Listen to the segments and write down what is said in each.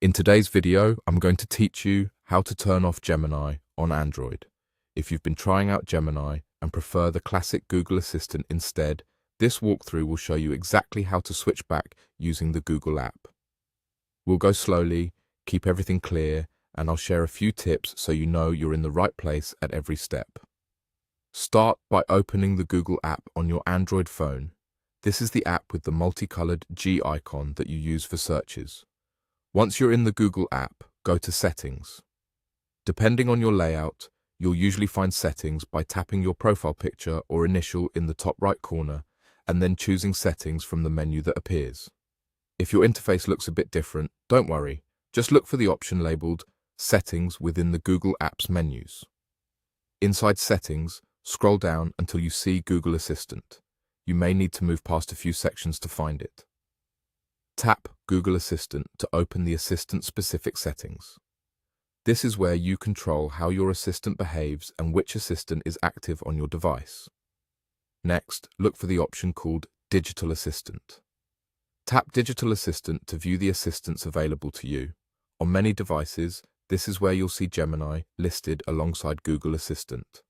In today's video, I'm going to teach you how to turn off Gemini on Android. If you've been trying out Gemini and prefer the classic Google Assistant instead, this walkthrough will show you exactly how to switch back using the Google app. We'll go slowly, keep everything clear, and I'll share a few tips so you know you're in the right place at every step. Start by opening the Google app on your Android phone. This is the app with the multicolored G icon that you use for searches. Once you're in the Google app, go to Settings. Depending on your layout, you'll usually find Settings by tapping your profile picture or initial in the top right corner and then choosing Settings from the menu that appears. If your interface looks a bit different, don't worry. Just look for the option labeled Settings within the Google Apps menus. Inside Settings, scroll down until you see Google Assistant. You may need to move past a few sections to find it. Tap Google Assistant to open the Assistant-specific settings. This is where you control how your assistant behaves and which assistant is active on your device. Next, look for the option called Digital Assistant. Tap Digital Assistant to view the assistants available to you. On many devices, this is where you'll see Gemini listed alongside Google Assistant.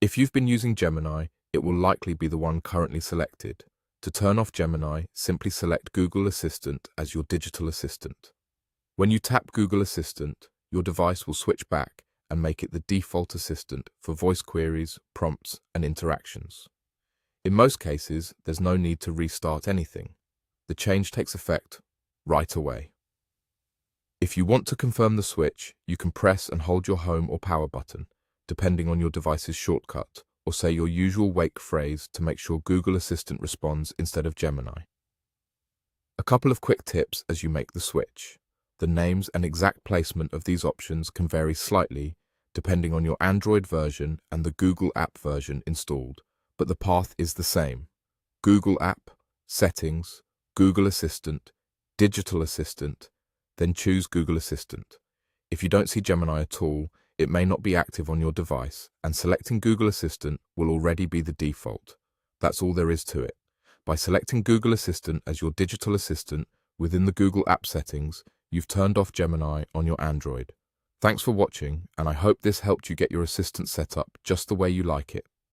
If you've been using Gemini, it will likely be the one currently selected. To turn off Gemini, simply select Google Assistant as your digital assistant. When you tap Google Assistant, your device will switch back and make it the default assistant for voice queries, prompts, and interactions. In most cases, there's no need to restart anything. The change takes effect right away. If you want to confirm the switch, you can press and hold your home or power button, depending on your device's shortcut, or say your usual wake phrase to make sure Google Assistant responds instead of Gemini. A couple of quick tips as you make the switch. The names and exact placement of these options can vary slightly depending on your Android version and the Google app version installed, but the path is the same. Google app, Settings, Google Assistant, Digital Assistant, then choose Google Assistant. If you don't see Gemini at all, it may not be active on your device, and selecting Google Assistant will already be the default. That's all there is to it. By selecting Google Assistant as your digital assistant within the Google app settings, you've turned off Gemini on your Android. Thanks for watching, and I hope this helped you get your assistant set up just the way you like it.